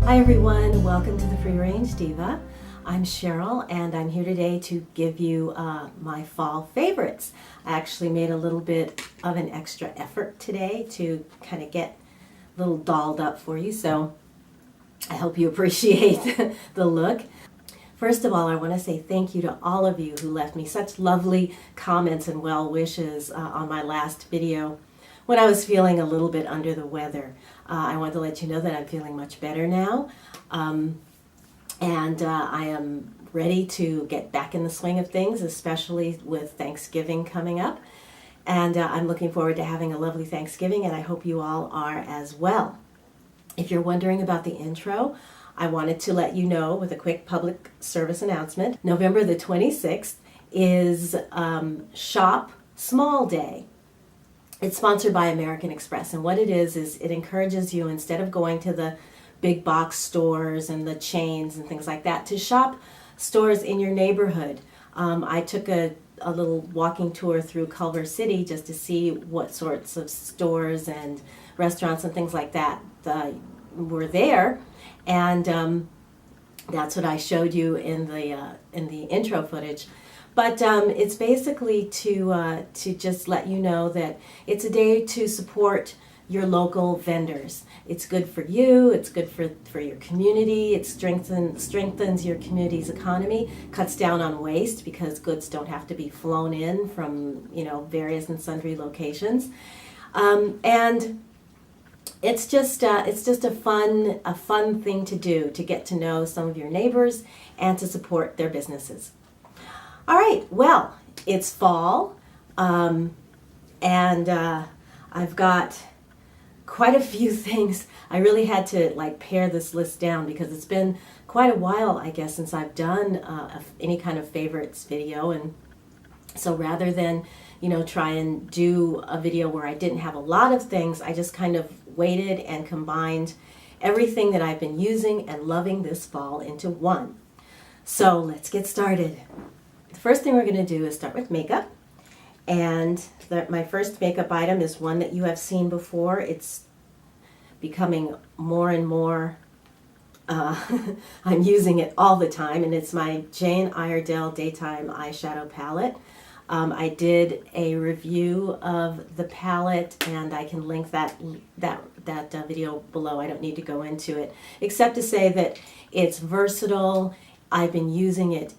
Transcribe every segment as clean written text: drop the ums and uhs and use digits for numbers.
Hi everyone, welcome to the Free Range Diva. I'm Cheryl and I'm here today to give you my fall favorites. I actually made a little bit of an extra effort today to kind of get a little dolled up for you, so I hope you appreciate the look. First of all, I want to say thank you to all of you who left me such lovely comments and well wishes on my last video when I was feeling a little bit under the weather. I want to let you know that I'm feeling much better now, and I am ready to get back in the swing of things, especially with Thanksgiving coming up. And I'm looking forward to having a lovely Thanksgiving, and I hope you all are as well. If you're wondering about the intro, I wanted to let you know with a quick public service announcement. November the 26th is Shop Small Day. It's sponsored by American Express, and what it is it encourages you, instead of going to the big box stores and the chains and things like that, to shop stores in your neighborhood. I took a little walking tour through Culver City just to see what sorts of stores and restaurants and things like that were there, and that's what I showed you in the intro footage. But it's basically to just let you know that it's a day to support your local vendors. It's good for you, it's good for your community, it strengthens your community's economy, cuts down on waste because goods don't have to be flown in from various and sundry locations. And it's just a fun thing to do, to get to know some of your neighbors and to support their businesses. All right, well, it's fall, and I've got quite a few things. I really had to pare this list down because it's been quite a while, I guess, since I've done any kind of favorites video, and so rather than try and do a video where I didn't have a lot of things, I just kind of waited and combined everything that I've been using and loving this fall into one. So let's get started. The first thing we're going to do is start with makeup, and my first makeup item is one that you have seen before. It's becoming more and more, I'm using it all the time, and it's my Jane Iredale Daytime Eyeshadow Palette. I did a review of the palette, and I can link that video below. I don't need to go into it, except to say that it's versatile. I've been using it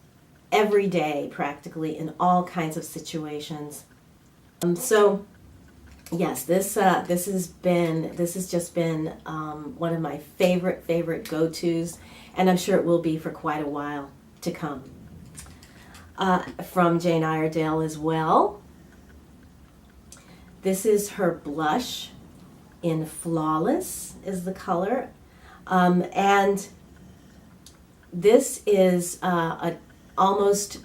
every day practically in all kinds of situations. So yes, this has just been one of my favorite go-tos, and I'm sure it will be for quite a while to come. From Jane Iredale as well. This is her blush in Flawless is the color, and this is almost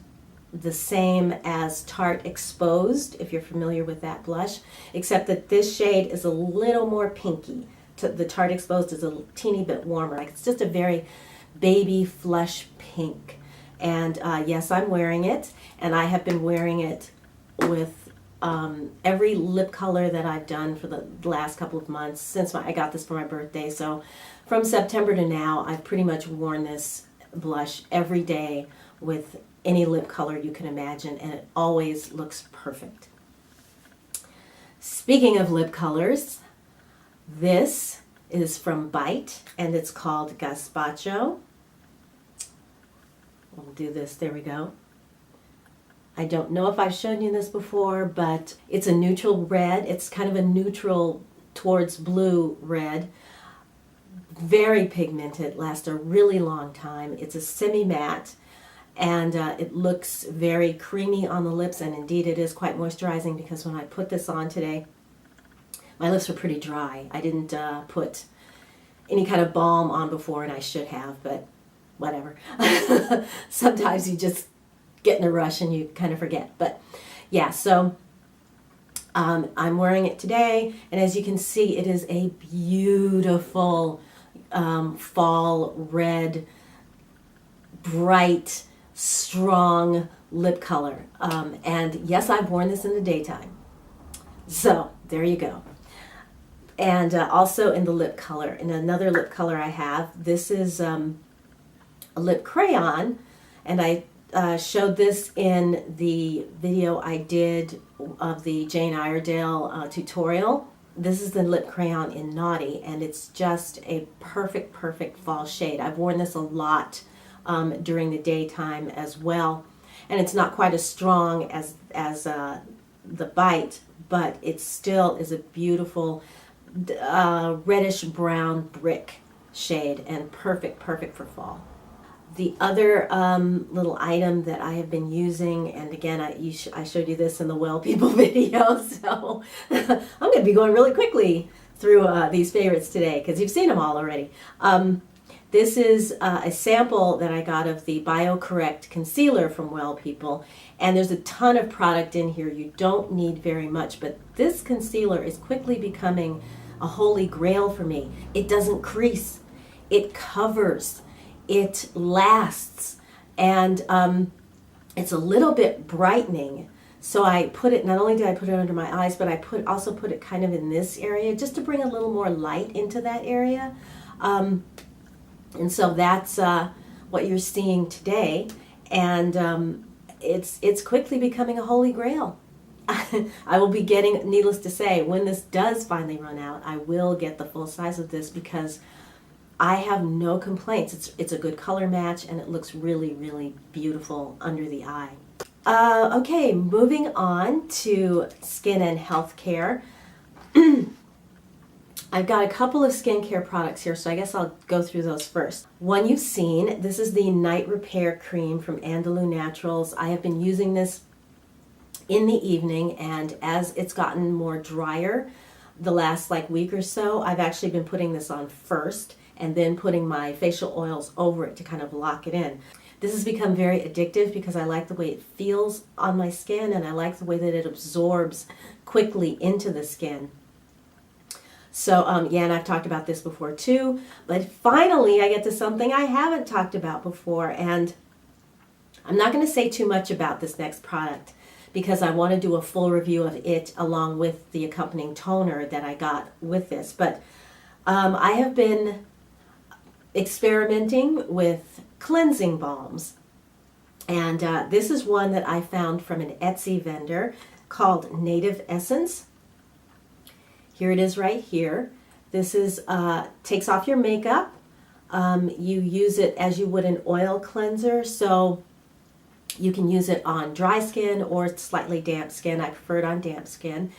the same as Tarte Exposed, if you're familiar with that blush, except that this shade is a little more pinky. The Tarte Exposed is a teeny bit warmer. It's just a very baby flush pink. And yes, I'm wearing it, and I have been wearing it with every lip color that I've done for the last couple of months since I got this for my birthday. So from September to now, I've pretty much worn this blush every day with any lip color you can imagine, and it always looks perfect. Speaking of lip colors, this is from Bite, and it's called Gazpacho. We'll do this, there we go. I don't know if I've shown you this before, but it's a neutral red. It's kind of a neutral towards blue red. Very pigmented, lasts a really long time. It's a semi-matte, and it looks very creamy on the lips, and indeed it is quite moisturizing, because when I put this on today, my lips were pretty dry. I didn't put any kind of balm on before, and I should have, but whatever. Sometimes you just get in a rush and you kind of forget. But yeah, so I'm wearing it today, and as you can see, it is a beautiful fall red, bright, strong lip color. And yes, I've worn this in the daytime. So there you go. And also in the lip color. And another lip color I have, this is a lip crayon, and I showed this in the video I did of the Jane Iredale tutorial. This is the lip crayon in Naughty, and it's just a perfect, perfect fall shade. I've worn this a lot during the daytime as well, and it's not quite as strong as the Bite, but it still is a beautiful reddish brown brick shade, and perfect, perfect for fall. The other little item that I have been using, and again, I showed you this in the Well People video, so I'm going to be going really quickly through these favorites today because you've seen them all already. This is a sample that I got of the BioCorrect concealer from Well People, and there's a ton of product in here. You don't need very much, but this concealer is quickly becoming a holy grail for me. It doesn't crease, it covers, it lasts, and it's a little bit brightening. So I put it, not only did I put it under my eyes, but I also put it kind of in this area just to bring a little more light into that area. And so that's what you're seeing today, and it's quickly becoming a holy grail. I will be getting, needless to say, when this does finally run out, I will get the full size of this because I have no complaints. It's a good color match, and it looks really, really beautiful under the eye. Okay, moving on to skin and health care. I've got a couple of skincare products here, so I guess I'll go through those first. One you've seen, this is the Night Repair Cream from Andalou Naturals. I have been using this in the evening, and as it's gotten more drier the last week or so, I've actually been putting this on first and then putting my facial oils over it to kind of lock it in. This has become very addictive because I like the way it feels on my skin, and I like the way that it absorbs quickly into the skin. So yeah, and I've talked about this before too, but finally I get to something I haven't talked about before, and I'm not going to say too much about this next product because I want to do a full review of it along with the accompanying toner that I got with this. But I have been experimenting with cleansing balms, and this is one that I found from an Etsy vendor called Native Essence. Here it is right here. This is takes off your makeup. You use it as you would an oil cleanser, so you can use it on dry skin or slightly damp skin. I prefer it on damp skin,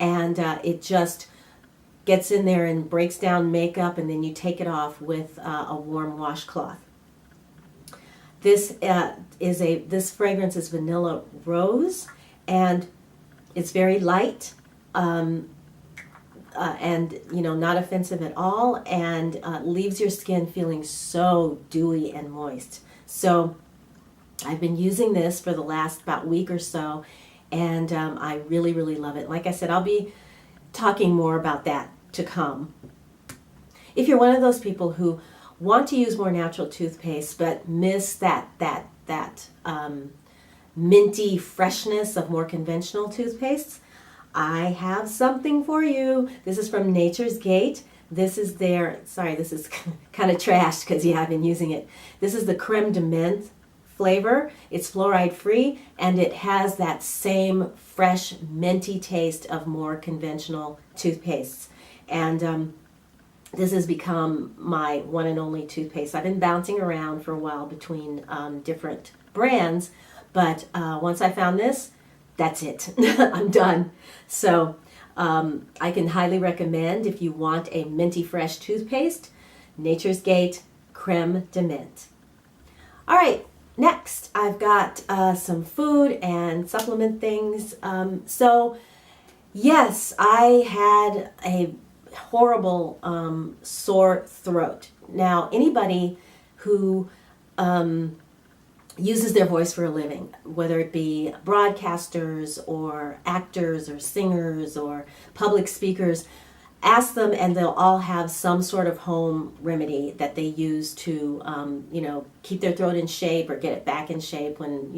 and it just gets in there and breaks down makeup, and then you take it off with a warm washcloth. This this fragrance is vanilla rose, and it's very light. And not offensive at all, and leaves your skin feeling so dewy and moist. So I've been using this for the last about week or so, and I really, really love it. Like I said, I'll be talking more about that to come. If you're one of those people who want to use more natural toothpaste but miss that minty freshness of more conventional toothpastes, I have something for you. This is from Nature's Gate. This is their, sorry, this is kind of trashed because I've been using it. This is the creme de menthe flavor. It's fluoride free, and it has that same fresh minty taste of more conventional toothpastes. And this has become my one and only toothpaste. I've been bouncing around for a while between different brands, but once I found this, that's it. I'm done. So I can highly recommend, if you want a minty fresh toothpaste, Nature's Gate Creme de Menthe. All right, next I've got some food and supplement things. So yes, I had a horrible sore throat. Now, anybody who uses their voice for a living, whether it be broadcasters or actors or singers or public speakers, ask them and they'll all have some sort of home remedy that they use to keep their throat in shape or get it back in shape when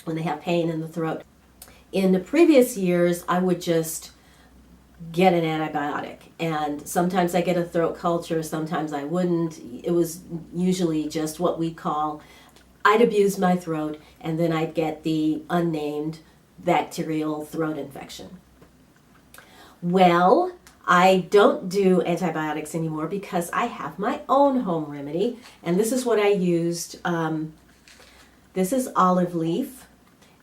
they have pain in the throat. In the previous years, I would just get an antibiotic. And sometimes I get a throat culture, sometimes I wouldn't. It was usually just what we call, I'd abuse my throat, and then I'd get the unnamed bacterial throat infection. Well, I don't do antibiotics anymore because I have my own home remedy, and this is what I used. This is olive leaf.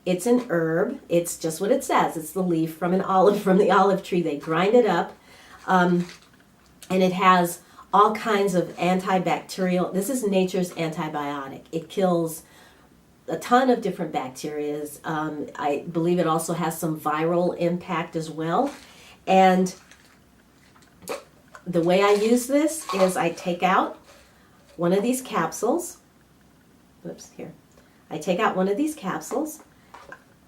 It's an herb. It's just what it says. It's the leaf from an olive, from the olive tree. They grind it up, and it has all kinds of antibacterial. This is nature's antibiotic. It kills a ton of different bacteria. I believe it also has some viral impact as well. And the way I use this is I take out one of these capsules. Oops, here. I take out one of these capsules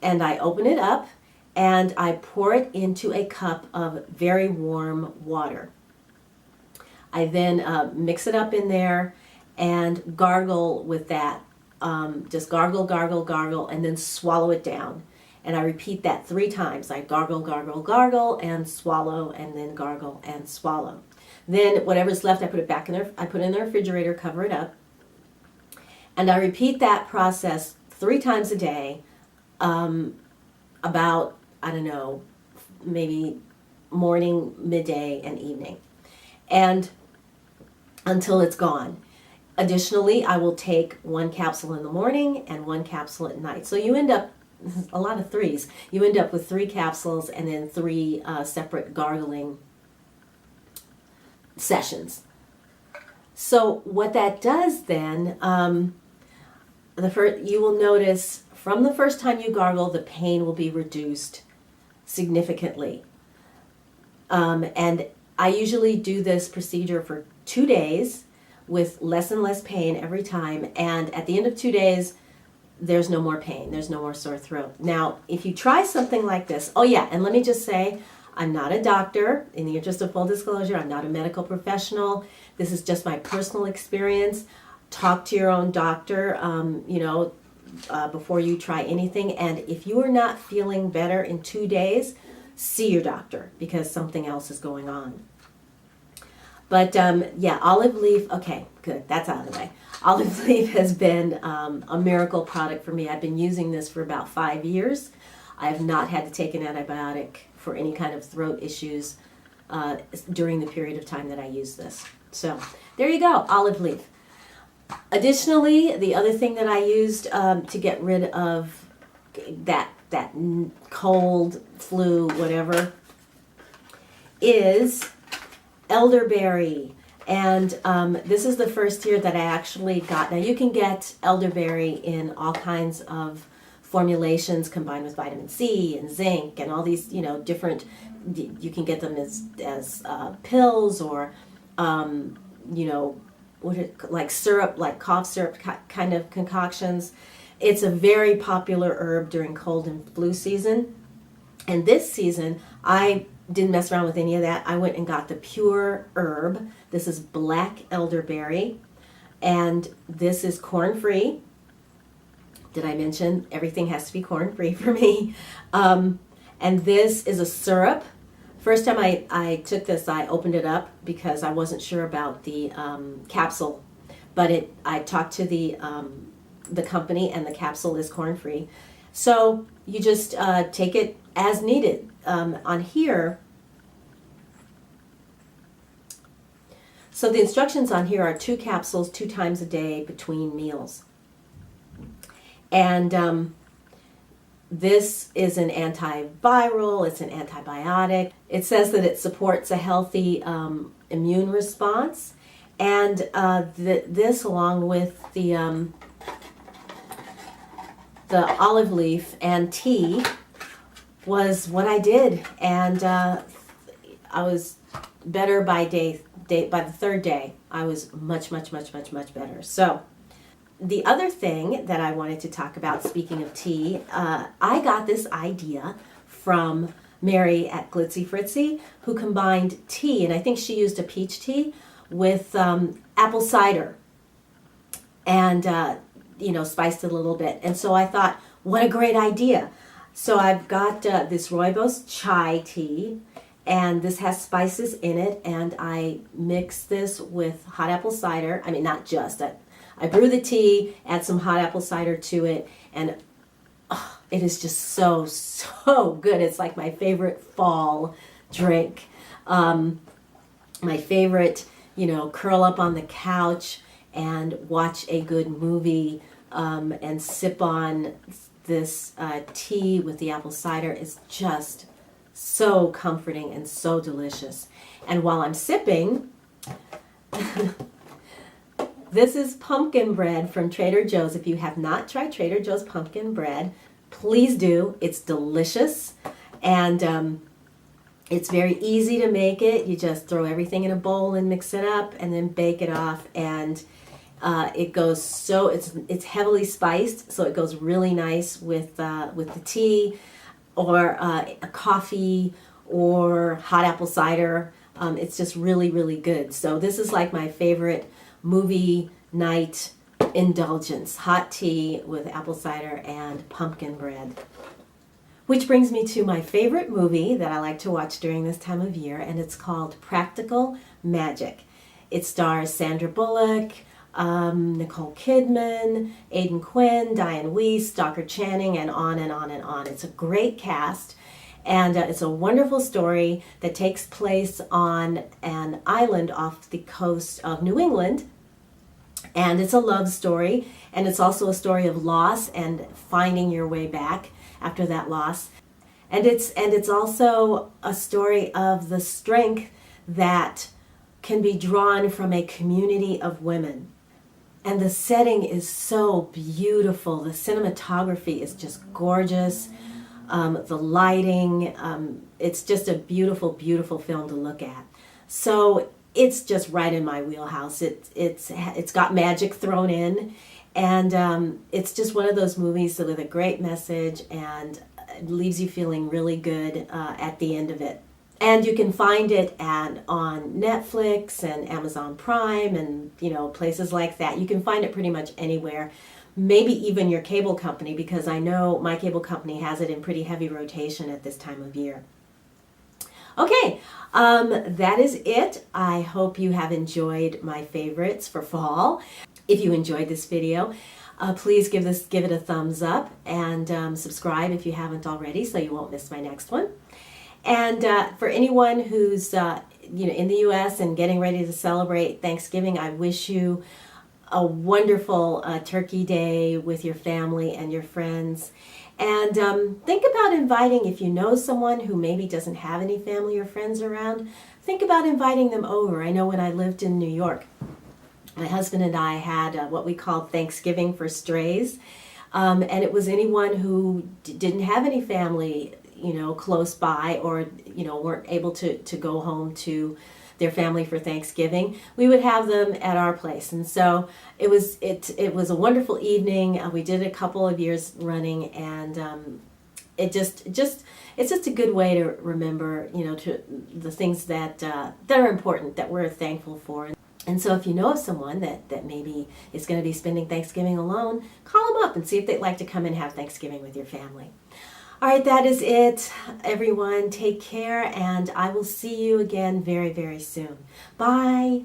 and I open it up and I pour it into a cup of very warm water. I then mix it up in there and gargle with that. Just gargle, gargle, gargle, and then swallow it down. And I repeat that 3 times. I gargle, gargle, gargle, and swallow, and then gargle and swallow. Then whatever's left, I put it back in there. I put it in the refrigerator, cover it up, and I repeat that process 3 times a day. About, I don't know, maybe morning, midday, and evening, and until it's gone. Additionally, I will take 1 capsule in the morning and 1 capsule at night. So you end up, a lot of 3s, you end up with 3 capsules and then 3 separate gargling sessions. So what that does then, you will notice from the first time you gargle, the pain will be reduced significantly. And I usually do this procedure for 2 days with less and less pain every time. And at the end of 2 days, there's no more pain. There's no more sore throat. Now, if you try something like this, oh yeah, and let me just say, I'm not a doctor. In the interest of full disclosure, I'm not a medical professional. This is just my personal experience. Talk to your own doctor, before you try anything. And if you are not feeling better in 2 days, see your doctor because something else is going on. But yeah, olive leaf, okay, good, that's out of the way. Olive leaf has been a miracle product for me. I've been using this for about 5 years. I have not had to take an antibiotic for any kind of throat issues during the period of time that I use this. So there you go, olive leaf. Additionally, the other thing that I used to get rid of that cold, flu, whatever, is elderberry. And this is the first year that I actually got. Now you can get elderberry in all kinds of formulations combined with vitamin C and zinc and all these, different. You can get them as pills or, like syrup, like cough syrup kind of concoctions. It's a very popular herb during cold and flu season. And this season, I didn't mess around with any of that. I went and got the pure herb. This is black elderberry, and this is corn-free. Did I mention everything has to be corn-free for me? And this is a syrup. First time I took this, I opened it up because I wasn't sure about the capsule, but I talked to the company, and the capsule is corn-free. So you just take it as needed. On here, so the instructions on here are 2 capsules 2 times a day between meals. And this is an antiviral, it's an antibiotic. It says that it supports a healthy immune response. And this, along with the olive leaf and tea, was what I did. And I was better by by the 3rd day. I was much better. So the other thing that I wanted to talk about, speaking of tea, I got this idea from Mary at Glitzy Fritzy, who combined tea, and I think she used a peach tea, with apple cider and, spiced it a little bit. And so I thought, what a great idea. So I've got this rooibos chai tea, And this has spices in it, and I mix this with hot apple cider. I mean, not just, I brew the tea, add some hot apple cider to it, and it is just so, so good. It's like my favorite fall drink. My favorite, curl up on the couch and watch a good movie and sip on this tea with the apple cider is just so comforting and so delicious. And while I'm sipping, this is pumpkin bread from Trader Joe's. If you have not tried Trader Joe's pumpkin bread, please do. It's delicious, and it's very easy to make it. You just throw everything in a bowl and mix it up, and then bake it off. And it goes it's heavily spiced, so it goes really nice with the tea, or a coffee, or hot apple cider. It's just really, really good. So this is like my favorite movie night indulgence: hot tea with apple cider and pumpkin bread. Which brings me to my favorite movie that I like to watch during this time of year, and it's called Practical Magic. It stars Sandra Bullock, Nicole Kidman, Aidan Quinn, Diane Weiss, Stockard Channing, and on and on and on. It's a great cast, and it's a wonderful story that takes place on an island off the coast of New England, and it's a love story, and it's also a story of loss and finding your way back after that loss. And it's also a story of the strength that can be drawn from a community of women. And the setting is so beautiful. The cinematography is just gorgeous. The lighting, it's just a beautiful, beautiful film to look at. So it's just right in my wheelhouse. It's got magic thrown in, and it's just one of those movies with a great message, and it leaves you feeling really good at the end of it. And you can find it on Netflix and Amazon Prime and places like that. You can find it pretty much anywhere, maybe even your cable company, because I know my cable company has it in pretty heavy rotation at this time of year. Okay, that is it. I hope you have enjoyed my favorites for fall. If you enjoyed this video, please give it a thumbs up, and subscribe if you haven't already, so you won't miss my next one. And for anyone who's in the U.S. and getting ready to celebrate Thanksgiving, I wish you a wonderful turkey day with your family and your friends. And think about inviting, if you know someone who maybe doesn't have any family or friends around, think about inviting them over. I know when I lived in New York, my husband and I had what we called Thanksgiving for Strays. And it was anyone who didn't have any family close by, or weren't able to go home to their family for Thanksgiving. We would have them at our place, and so it was a wonderful evening. We did it a couple of years running, and it's just a good way to remember to the things that are important, that we're thankful for. And so if you know of someone that maybe is going to be spending Thanksgiving alone, call them up and see if they'd like to come and have Thanksgiving with your family. All right, that is it, everyone. Take care, and I will see you again very, very soon. Bye.